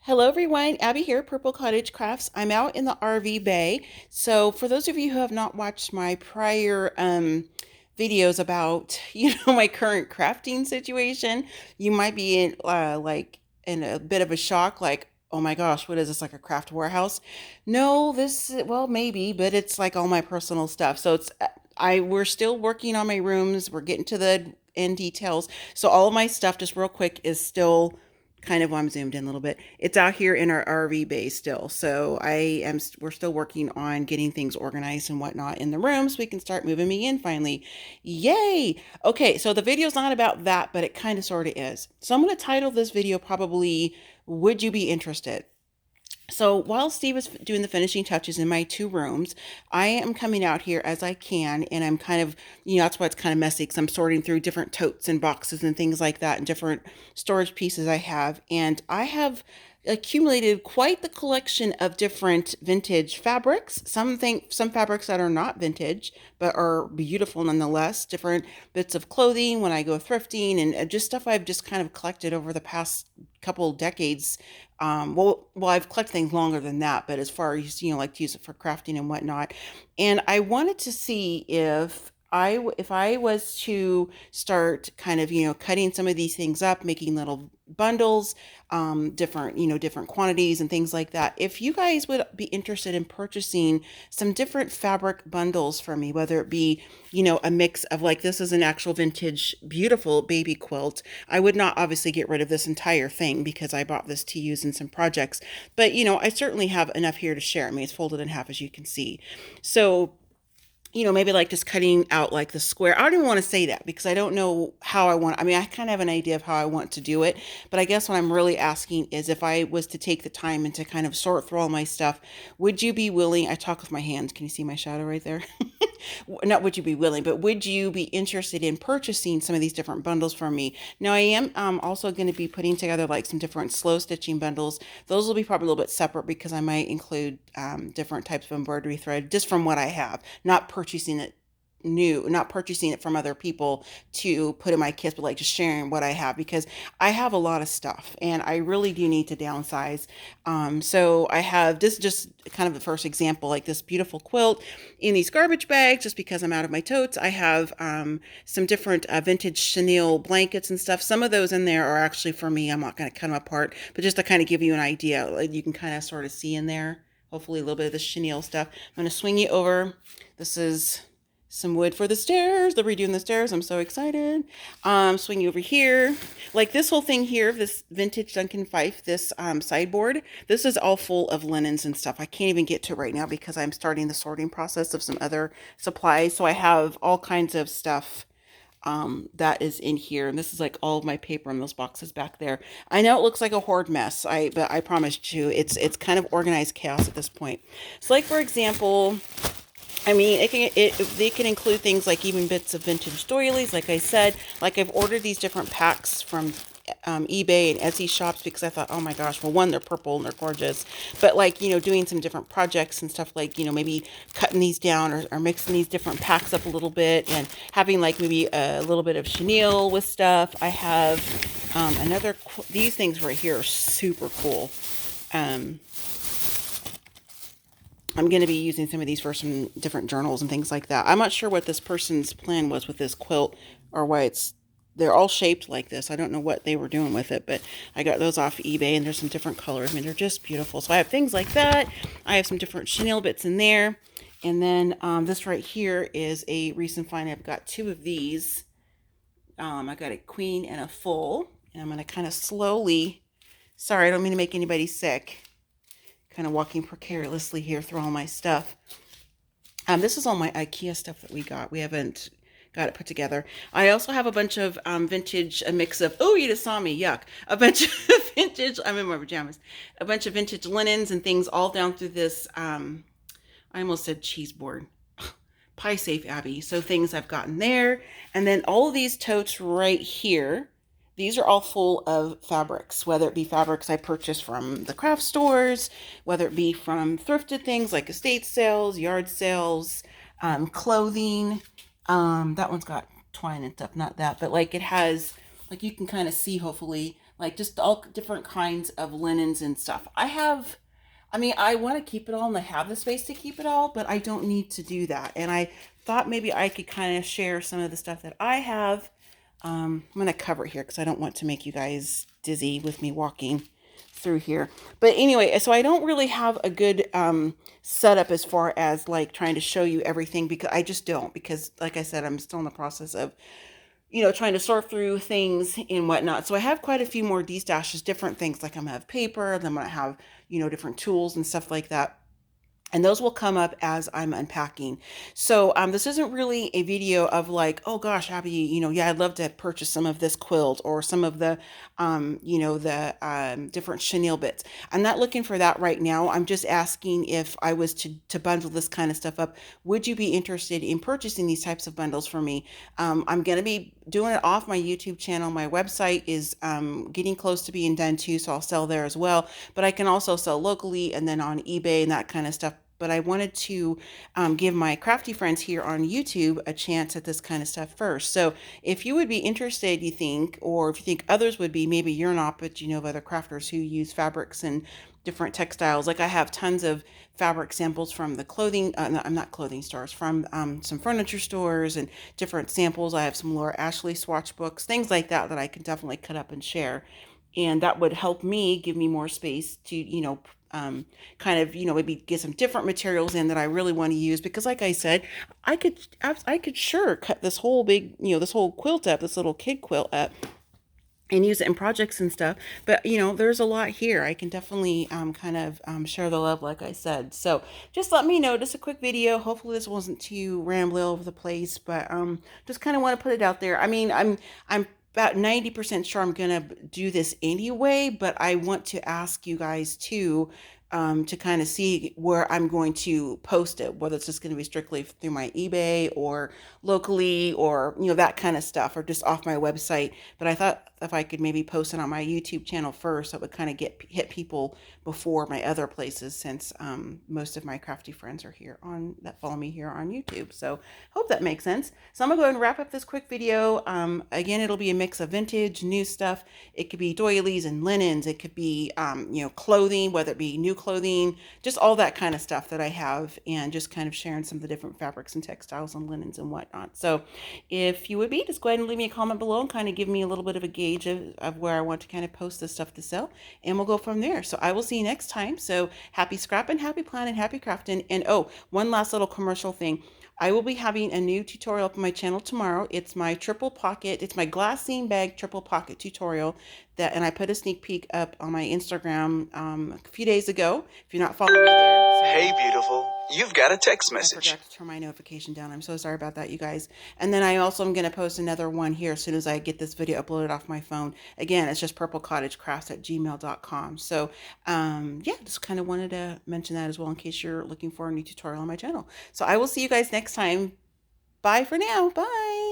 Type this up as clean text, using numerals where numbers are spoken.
Hello everyone, Abby here, Purple Cottage Crafts. I'm out in the RV bay. So for those of you who have not watched my prior videos about, my current crafting situation, you might be in in a bit of a shock, like, oh my gosh, what is this, like a craft warehouse? No, well, maybe, but it's like all my personal stuff. So we're still working on my rooms. We're getting to the end details. So all of my stuff, just real quick, is still kind of, well, I'm zoomed in a little bit. It's out here in our RV bay still. So we're still working on getting things organized and whatnot in the room so we can start moving me in finally. Yay. Okay. So the video's not about that, but it kind of sort of is. So I'm going to title this video probably, Would You Be Interested? So while Steve is doing the finishing touches in my two rooms, I am coming out here as I can, and I'm kind of, that's why it's kind of messy because I'm sorting through different totes and boxes and things like that and different storage pieces I have. And I have accumulated quite the collection of different vintage fabrics. Some fabrics that are not vintage, but are beautiful nonetheless. Different bits of clothing when I go thrifting and just stuff I've just kind of collected over the past couple decades. I've collected things longer than that, but as far as, like to use it for crafting and whatnot. And I wanted to see if I was to start kind of, cutting some of these things up, making little bundles, different quantities and things like that. If you guys would be interested in purchasing some different fabric bundles for me, whether it be, a mix of, like, this is an actual vintage, beautiful baby quilt. I would not obviously get rid of this entire thing because I bought this to use in some projects, but I certainly have enough here to share. I mean, it's folded in half, as you can see. So maybe like just cutting out like the square. I don't even want to say that because I don't know how I mean, I kind of have an idea of how I want to do it, but I guess what I'm really asking is if I was to take the time and to kind of sort through all my stuff, would you be willing? I talk with my hands. Can you see my shadow right there? Not would you be willing, but would you be interested in purchasing some of these different bundles from me? Now, I am also going to be putting together like some different slow stitching bundles. Those will be probably a little bit separate because I might include different types of embroidery thread just from what I have, not purchasing it from other people to put in my kits, but like just sharing what I have because I have a lot of stuff and I really do need to downsize. So I have this just kind of the first example, like this beautiful quilt in these garbage bags, just because I'm out of my totes. I have some different vintage chenille blankets and stuff. Some of those in there are actually for me. I'm not going to cut them apart, but just to kind of give you an idea, like you can kind of sort of see in there, hopefully a little bit of the chenille stuff. I'm going to swing you over. This is some wood for the stairs. They're redoing the stairs. I'm so excited. Swing you over here. Like this whole thing here, this vintage Duncan Fife, this sideboard, this is all full of linens and stuff. I can't even get to it right now because I'm starting the sorting process of some other supplies. So I have all kinds of stuff that is in here. And this is like all of my paper in those boxes back there. I know it looks like a hoard mess, but I promise you, it's kind of organized chaos at this point. So like, for example, I mean, they can include things like even bits of vintage doilies. Like I said, like I've ordered these different packs from eBay and Etsy shops because I thought, oh my gosh, well, one, they're purple and they're gorgeous, but like, doing some different projects and stuff like, maybe cutting these down or mixing these different packs up a little bit and having like maybe a little bit of chenille with stuff. I have these things right here are super cool. I'm going to be using some of these for some different journals and things like that. I'm not sure what this person's plan was with this quilt or why they're all shaped like this. I don't know what they were doing with it, but I got those off eBay and there's some different colors. I mean, they're just beautiful. So I have things like that. I have some different chenille bits in there. And then this right here is a recent find. I've got two of these. I got a queen and a full. And I'm going to kind of slowly, sorry, I don't mean to make anybody sick. Kind of walking precariously here through all my stuff. This is all my IKEA stuff that we got. We haven't got it put together. I also have a bunch of vintage, a mix of, oh, you just saw me, yuck. A bunch of vintage, I'm in my pajamas. A bunch of vintage linens and things all down through this, I almost said cheese board. Pie Safe, Abby. So things I've gotten there. And then all of these totes right here. These are all full of fabrics, whether it be fabrics I purchased from the craft stores, whether it be from thrifted things like estate sales, yard sales, clothing. That one's got twine and stuff, not that, but like it has, like you can kind of see hopefully like just all different kinds of linens and stuff. I mean, I want to keep it all and I have the space to keep it all, but I don't need to do that. And I thought maybe I could kind of share some of the stuff that I have. I'm going to cover it here because I don't want to make you guys dizzy with me walking through here. But anyway, so I don't really have a good setup as far as like trying to show you everything, because I just don't, because like I said, I'm still in the process of trying to sort through things and whatnot. So I have quite a few more destashes, different things, like I'm gonna have paper, then I'm gonna have, different tools and stuff like that. And those will come up as I'm unpacking. So this isn't really a video of like, oh gosh, Abby, yeah, I'd love to purchase some of this quilt or some of the, different chenille bits. I'm not looking for that right now. I'm just asking, if I was to bundle this kind of stuff up, would you be interested in purchasing these types of bundles for me? I'm going to be doing it off my YouTube channel. My website is getting close to being done too, so I'll sell there as well. But I can also sell locally and then on eBay and that kind of stuff. But I wanted to give my crafty friends here on YouTube a chance at this kind of stuff first. So if you would be interested, you think, or if you think others would be, maybe you're not, but you know of other crafters who use fabrics and different textiles. Like I have tons of fabric samples from the clothing, I'm not clothing stores, from some furniture stores and different samples. I have some Laura Ashley swatch books, things like that, that I can definitely cut up and share. And that would help me, give me more space to, kind of, maybe get some different materials in that I really want to use. Because like I said, I could sure cut this whole big, this whole quilt up, this little kid quilt up, and use it in projects and stuff. But there's a lot here. I can definitely kind of share the love, like I said. So just let me know. Just a quick video. Hopefully this wasn't too rambly all over the place, but just kind of want to put it out there. I mean, I'm about 90% sure I'm gonna do this anyway, but I want to ask you guys too, to kind of see where I'm going to post it, whether it's just going to be strictly through my eBay or locally, or that kind of stuff, or just off my website. But I thought if I could maybe post it on my YouTube channel first, that would kind of hit people before my other places, since most of my crafty friends are here on that follow me here on YouTube. So hope that makes sense. So I'm gonna go ahead and wrap up this quick video. Again, it'll be a mix of vintage, new stuff. It could be doilies and linens. It could be clothing, whether it be new clothing, just all that kind of stuff that I have, and just kind of sharing some of the different fabrics and textiles and linens and whatnot. So if you would be, just go ahead and leave me a comment below and kind of give me a little bit of a gauge of where I want to kind of post this stuff to sell, and we'll go from there. So I will see you next time. So happy scrapping, happy planning, happy crafting. And oh, one last little commercial thing. I will be having a new tutorial up on my channel tomorrow. It's my triple pocket, it's my glassine bag triple pocket tutorial, and I put a sneak peek up on my Instagram a few days ago. If you're not following me there. Hey, beautiful. You've got a text message. I forgot to turn my notification down. I'm so sorry about that, you guys. And then I also am going to post another one here as soon as I get this video uploaded off my phone. Again, it's just purplecottagecrafts@gmail.com. So, yeah, just kind of wanted to mention that as well in case you're looking for a new tutorial on my channel. So I will see you guys next time. Bye for now. Bye.